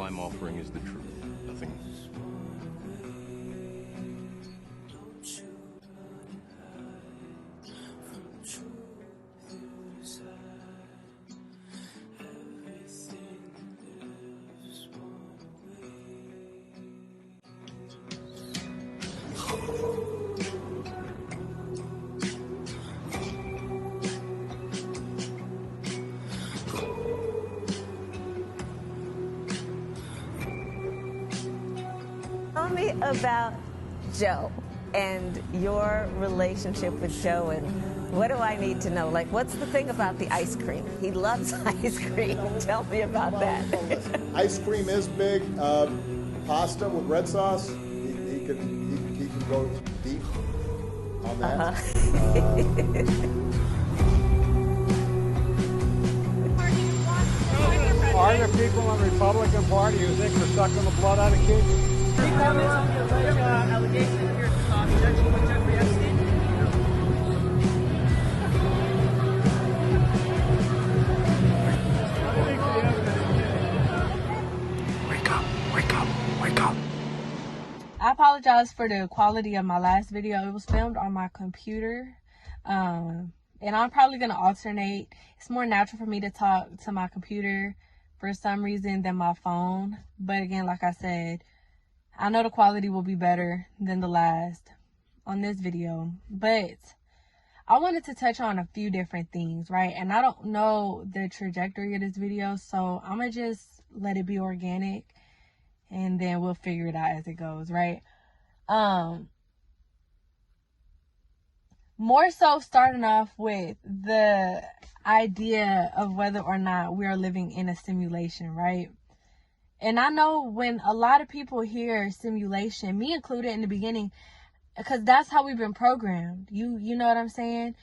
I'm offering is the truth, nothing else. Tell me about Joe and your relationship with Joe, and what do I need to know? Like, what's the thing about the ice cream? He loves ice cream. Tell me about that. Ice cream is big. Pasta with red sauce, he can go deep on that. Are there people in the Republican Party who think we're sucking the blood out of kids? Any comments on the alleged allegations here judging Jeffrey Epstein? Wake up, wake up, wake up. I apologize for the quality of my last video. It was filmed on my computer. And I'm probably going to alternate. It's more natural for me to talk to my computer for some reason than my phone. But again, like I said, I know the quality will be better than the last on this video. But I wanted to touch on a few different things, right? And I don't know the trajectory of this video, so I'm going to just let it be organic. And then we'll figure it out as it goes, right? More so starting off with the idea of whether or not we are living in a simulation, right? And I know when a lot of people hear simulation, me included in the beginning, because that's how we've been programmed. You know what I'm saying?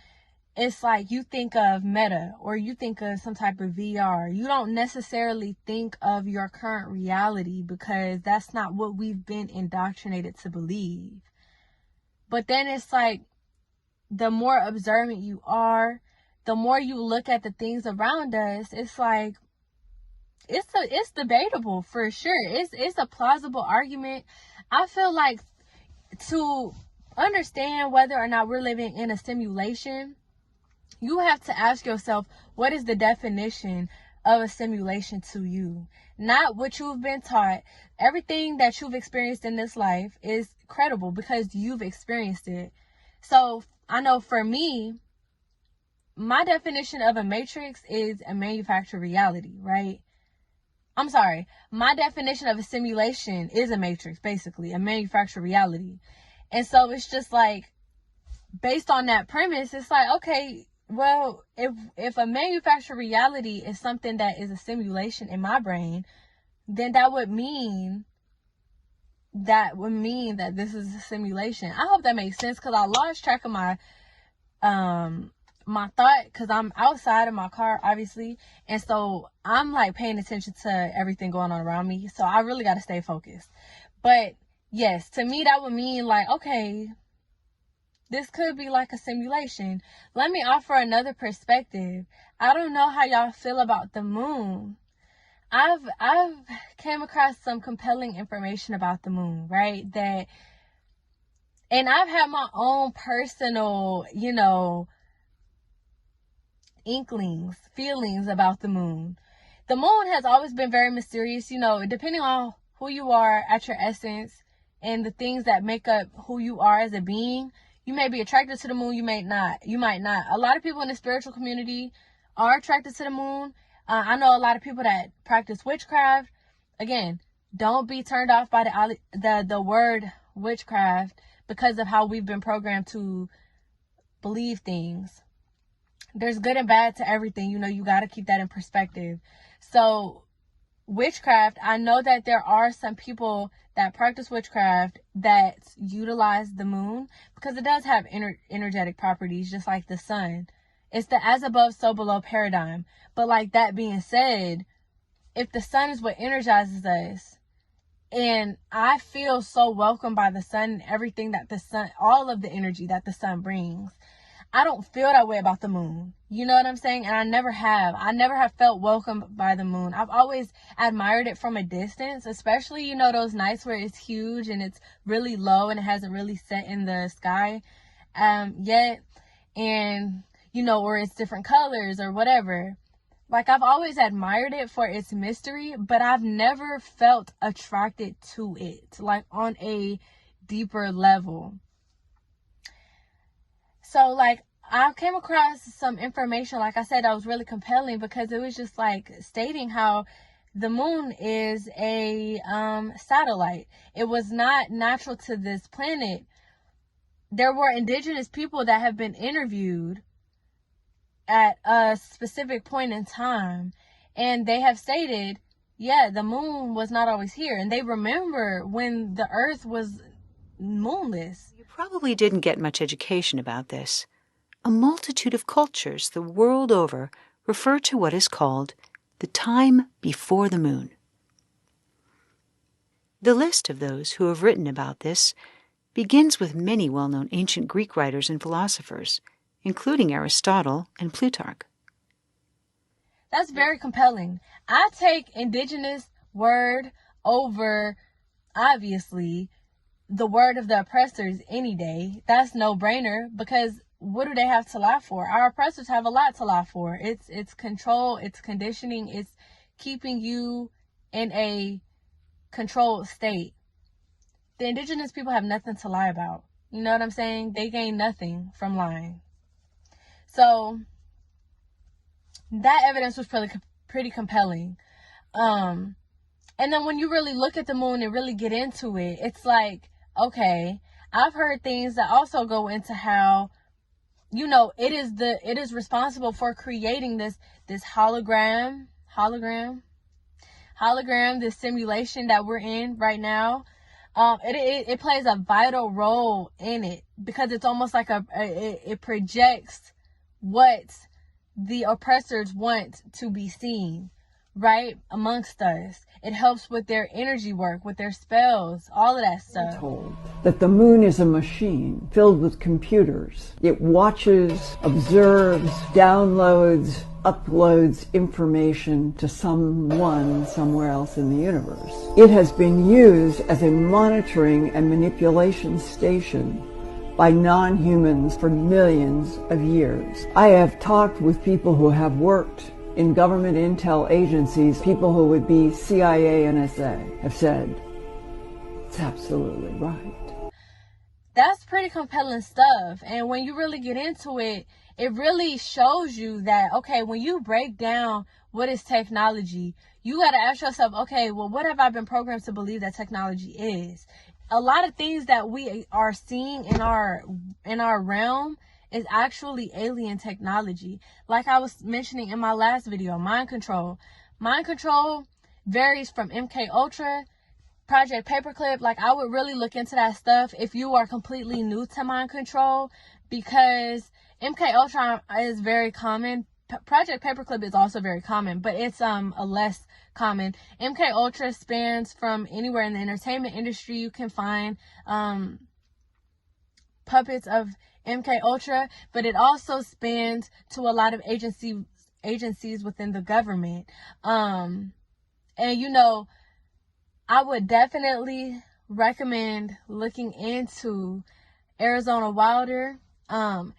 It's like you think of Meta or you think of some type of VR. You don't necessarily think of your current reality because that's not what we've been indoctrinated to believe. But then it's like the more observant you are, the more you look at the things around us, it's like it's debatable for sure. It's a plausible argument. I feel like to understand whether or not we're living in a simulation, you have to ask yourself, what is the definition of a simulation to you? Not what you've been taught. Everything that you've experienced in this life is credible because you've experienced it. So I know for me, my definition of a matrix is a manufactured reality, right? I'm sorry. My definition of a simulation is a matrix, basically, a manufactured reality. And so it's just like, based on that premise, it's like, okay, well, if a manufactured reality is something that is a simulation in my brain, then that would mean that this is a simulation. I hope that makes sense because I lost track of my my thought because I'm outside of my car, obviously, and so I'm like paying attention to everything going on around me, so I really got to stay focused. But yes, to me that would mean like, okay, this could be like a simulation. Let me offer another perspective. I don't know how y'all feel about the moon. I've came across some compelling information about the moon, right? And I've had my own personal, inklings, feelings about the moon. The moon has always been very mysterious, depending on who you are at your essence and the things that make up who you are as a being. You may be attracted to the moon, you might not. A lot of people in the spiritual community are attracted to the moon. I know a lot of people that practice witchcraft. Again, don't be turned off by the word witchcraft because of how we've been programmed to believe things. There's good and bad to everything. You got to keep that in perspective. So witchcraft, I know that there are some people that practice witchcraft that utilize the moon because it does have energetic properties just like the sun. It's the as above, so below paradigm. But like that being said, if the sun is what energizes us, and I feel so welcomed by the sun and everything that the sun, all of the energy that the sun brings, I don't feel that way about the moon. You know what I'm saying? And I never have. I never have felt welcomed by the moon. I've always admired it from a distance, especially, you know, those nights where it's huge and it's really low and it hasn't really set in the sky yet. And, you know, or it's different colors or whatever. Like, I've always admired it for its mystery, but I've never felt attracted to it, like on a deeper level. So, like, I came across some information, like I said, that was really compelling because it was just like stating how the moon is a satellite. It was not natural to this planet. There were indigenous people that have been interviewed at a specific point in time, and they have stated, yeah, the moon was not always here, and they remember when the earth was moonless. You probably didn't get much education about this. A multitude of cultures the world over refer to what is called the time before the moon. The list of those who have written about this begins with many well-known ancient Greek writers and philosophers, including Aristotle and Plutarch. That's very compelling. I take indigenous word over, obviously, the word of the oppressors any day. That's no-brainer, because what do they have to lie for? Our oppressors have a lot to lie for. It's control, it's conditioning, it's keeping you in a controlled state. The indigenous people have nothing to lie about. You know what I'm saying? They gain nothing from lying. So that evidence was pretty compelling. And then when you really look at the moon and really get into it, it's like, okay, I've heard things that also go into how, you know, it is responsible for creating this hologram, this simulation that we're in right now. It plays a vital role in it because it's almost like it projects what the oppressors want to be seen, right, amongst us. It helps with their energy work, with their spells, all of that stuff. Told that the moon is a machine filled with computers. It watches, observes, downloads, uploads information to someone somewhere else in the universe. It has been used as a monitoring and manipulation station by non-humans for millions of years. I have talked with people who have worked in government intel agencies. People who would be CIA, NSA, have said, it's absolutely right. That's pretty compelling stuff. And when you really get into it, it really shows you that, okay, when you break down what is technology, you got to ask yourself, okay, well, what have I been programmed to believe that technology is? A lot of things that we are seeing in our realm is actually alien technology. Like I was mentioning in my last video, mind control. Mind control varies from MK Ultra, Project Paperclip. Like, I would really look into that stuff if you are completely new to mind control, because MK Ultra is very common. Project Paperclip is also very common, but it's a less common. MK Ultra spans from anywhere in the entertainment industry. You can find puppets of MK Ultra, but it also spans to a lot of agencies within the government. And you know, I would definitely recommend looking into Arizona Wilder.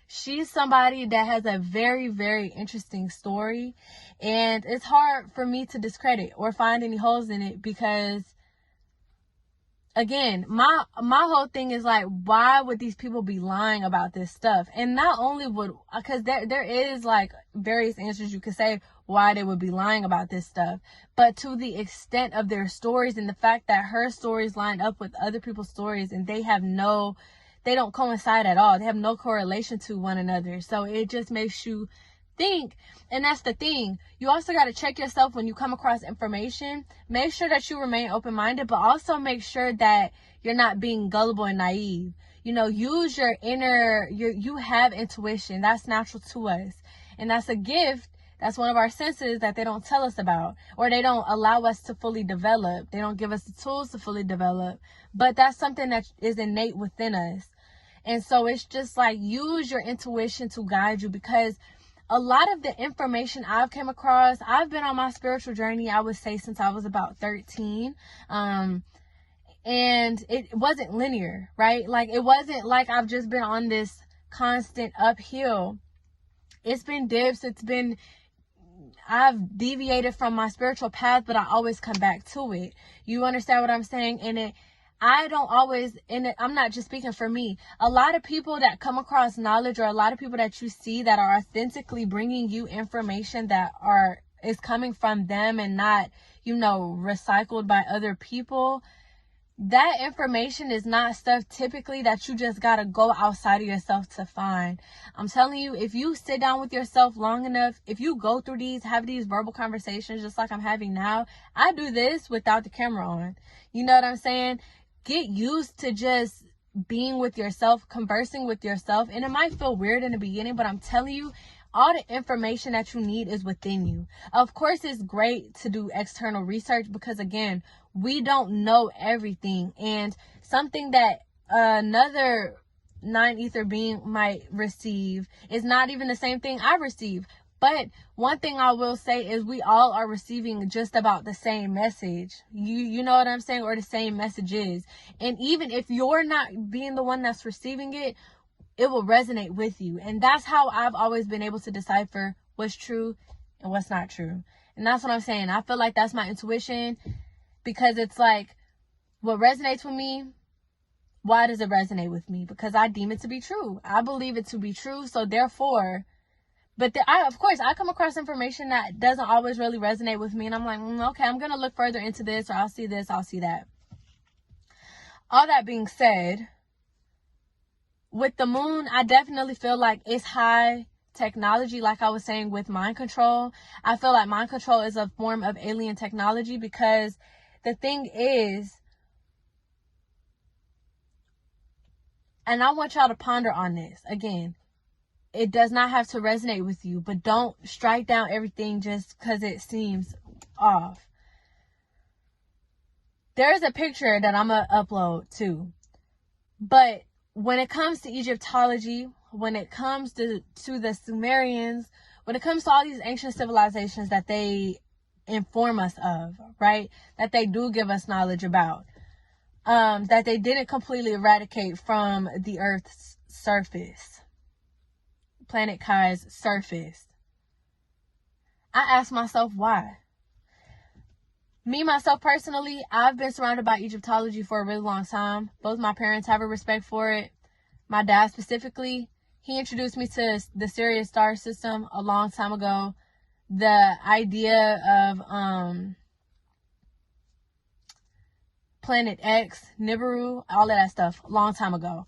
She's somebody that has a very, very interesting story, and it's hard for me to discredit or find any holes in it, because again, my whole thing is like, why would these people be lying about this stuff? And not only because there is like various answers you could say why they would be lying about this stuff, but to the extent of their stories and the fact that her stories line up with other people's stories, and they don't coincide at all. They have no correlation to one another. So it just makes you think. And that's the thing. You also got to check yourself when you come across information. Make sure that you remain open-minded, but also make sure that you're not being gullible and naive. You know, use your inner, you have intuition. That's natural to us. And that's a gift. That's one of our senses that they don't tell us about, or they don't allow us to fully develop. They don't give us the tools to fully develop, but that's something that is innate within us. And so it's just like, use your intuition to guide you, because a lot of the information I've came across, I've been on my spiritual journey, I would say, since I was about 13. And it wasn't linear, right? Like, it wasn't like I've just been on this constant uphill. It's been dips. I've deviated from my spiritual path, but I always come back to it. You understand what I'm saying? And I'm not just speaking for me. A lot of people that come across knowledge, or a lot of people that you see that are authentically bringing you information that is coming from them and not, recycled by other people, that information is not stuff typically that you just gotta go outside of yourself to find. I'm telling you, if you sit down with yourself long enough, if you go through have these verbal conversations just like I'm having now. I do this without the camera on. You know what I'm saying? Get used to just being with yourself, conversing with yourself. And it might feel weird in the beginning, but I'm telling you, all the information that you need is within you. Of course, it's great to do external research because, again, we don't know everything. And something that another 9 ether being might receive is not even the same thing I receive. But one thing I will say is we all are receiving just about the same message. You know what I'm saying? Or the same messages. And even if you're not being the one that's receiving it, it will resonate with you. And that's how I've always been able to decipher what's true and what's not true. And that's what I'm saying. I feel like that's my intuition, because it's like, what resonates with me, why does it resonate with me? Because I deem it to be true. I believe it to be true. So therefore, of course, I come across information that doesn't always really resonate with me. And I'm like, okay, I'm going to look further into this, or I'll see this, I'll see that. All that being said, with the moon, I definitely feel like it's high technology. Like I was saying with mind control, I feel like mind control is a form of alien technology, because the thing is, and I want y'all to ponder on this again, it does not have to resonate with you, but don't strike down everything just because it seems off. There's a picture that I'm going to upload too. But when it comes to Egyptology, when it comes to the Sumerians, when it comes to all these ancient civilizations that they inform us of, right? That they do give us knowledge about. That they didn't completely eradicate from the Earth's surface. Planet Kai's surface. I ask myself why. Me, myself, personally, I've been surrounded by Egyptology for a really long time. Both my parents have a respect for it. My dad specifically, he introduced me to the Sirius star system a long time ago. The idea of Planet X, Nibiru, all of that stuff, a long time ago.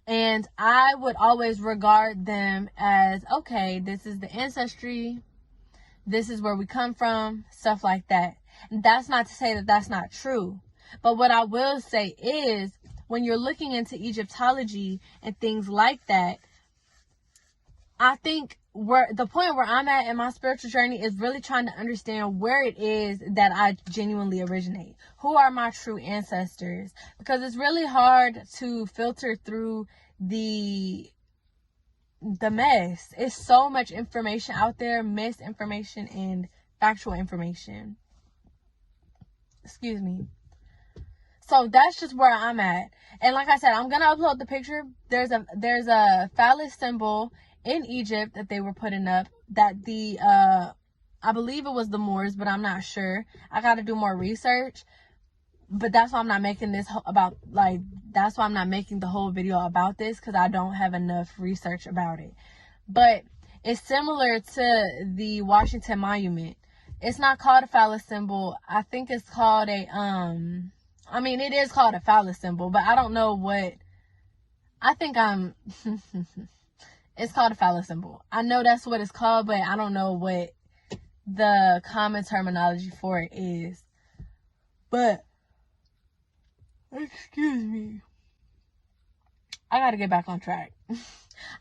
And I would always regard them as, okay, this is the ancestry. This is where we come from, stuff like that. And that's not to say that that's not true. But what I will say is, when you're looking into Egyptology and things like that, I think the point where I'm at in my spiritual journey is really trying to understand where it is that I genuinely originate. Who are my true ancestors? Because it's really hard to filter through the mess. It's so much information out there, misinformation and factual information. Excuse me. So that's just where I'm at. And like I said, I'm gonna upload the picture. There's a phallus symbol in Egypt that they were putting up, that I believe it was the Moors, but I'm not sure. I gotta do more research. But that's why I'm not making this that's why I'm not making the whole video about this, because I don't have enough research about it. But it's similar to the Washington Monument. It's not called a phallus symbol. I think it's called it is called a phallus symbol, but I don't know what. It's called a phallus symbol. I know that's what it's called, but I don't know what the common terminology for it is. But, excuse me, I gotta get back on track.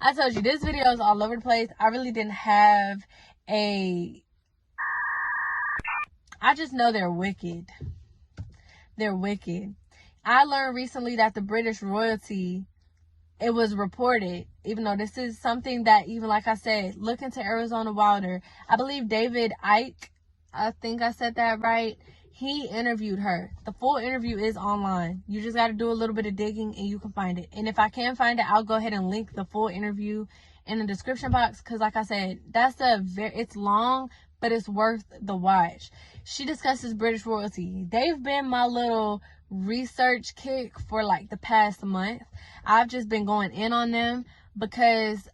I told you, this video is all over the place. I really didn't have I just know they're wicked. They're wicked. I learned recently that the British royalty it was reported, even though this is something that, even like I said, look into Arizona Wilder. I believe David Icke, I think I said that right. He interviewed her. The full interview is online. You just got to do a little bit of digging and you can find it. And if I can find it, I'll go ahead and link the full interview in the description box. Because like I said, it's long, but it's worth the watch. She discusses British royalty. They've been my little research kick for like the past month. I've just been going in on them because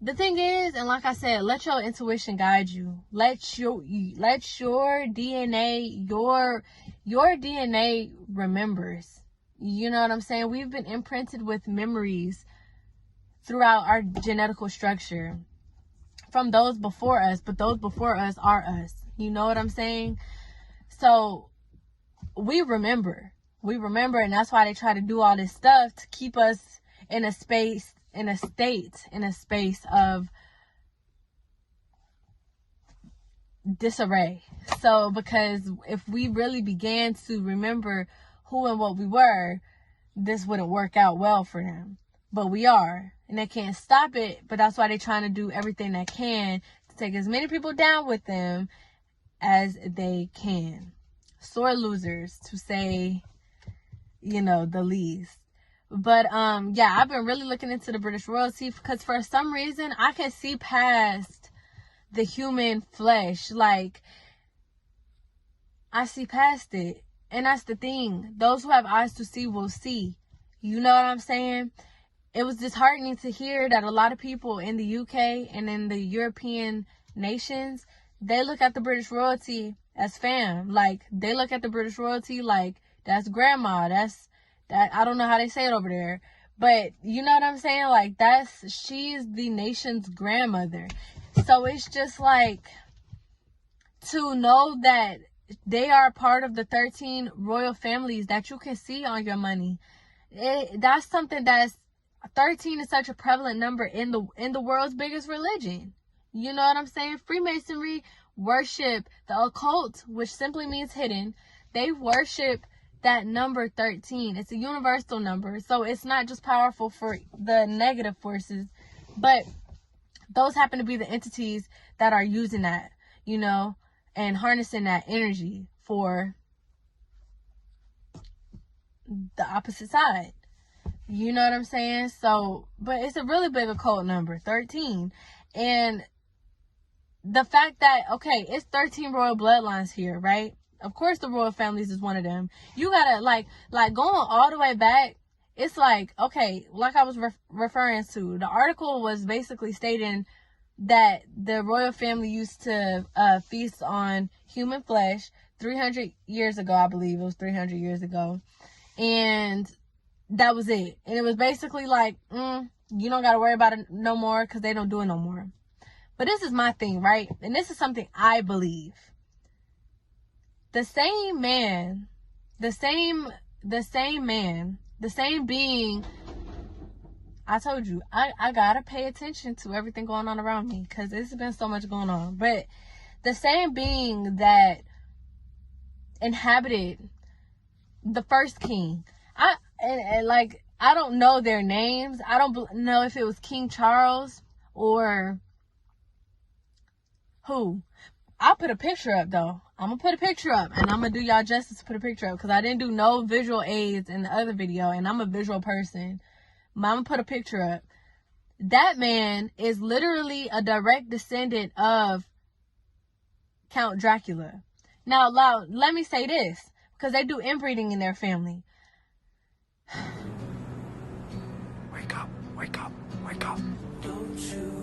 the thing is, and like I said, let your intuition guide you. Let your DNA, your DNA remembers. You know what I'm saying? We've been imprinted with memories throughout our genetical structure from those before us, but those before us are us. You know what I'm saying? So we remember, and that's why they try to do all this stuff to keep us in a state of disarray. So, because if we really began to remember who and what we were, this wouldn't work out well for them. But we are, and they can't stop it. But that's why they're trying to do everything they can to take as many people down with them as they can. Sore losers, to say, the least. But yeah, I've been really looking into the British royalty because for some reason I can see past the human flesh. Like, I see past it. And that's the thing. Those who have eyes to see will see. You know what I'm saying? It was disheartening to hear that a lot of people in the UK and in the European nations, they look at the British royalty as fam. Like, they look at the British royalty like, that's grandma. I don't know how they say it over there. But you know what I'm saying? Like, she's the nation's grandmother. So it's just like, to know that they are part of the 13 royal families that you can see on your money. That's something 13 is such a prevalent number in the world's biggest religion. You know what I'm saying? Freemasonry worship the occult, which simply means hidden. They worship that number 13. It's a universal number. So it's not just powerful for the negative forces, but those happen to be the entities that are using that, and harnessing that energy for the opposite side. You know what I'm saying? So, but it's a really big occult number, 13. And the fact that, okay, it's 13 royal bloodlines here, right? Of course the royal families is one of them. You gotta, like going all the way back, it's like, okay, like I was referring to, the article was basically stating that the royal family used to feast on human flesh 300 years ago, I believe it was 300 years ago. And that was it. And it was basically like, you don't got to worry about it no more because they don't do it no more. But this is my thing, right? And this is something I believe. The same man, the same being, I told you, I got to pay attention to everything going on around me because there's been so much going on. But the same being that inhabited the first king, I don't know their names. I don't know if it was King Charles or who. I'll put a picture up though. I'm gonna put a picture up and I'm gonna do y'all justice to put a picture up because I didn't do no visual aids in the other video and I'm a visual person. I'm gonna put a picture up. That man is literally a direct descendant of Count Dracula. Now, let me say this because they do inbreeding in their family. Wake up, wake up, wake up. Don't you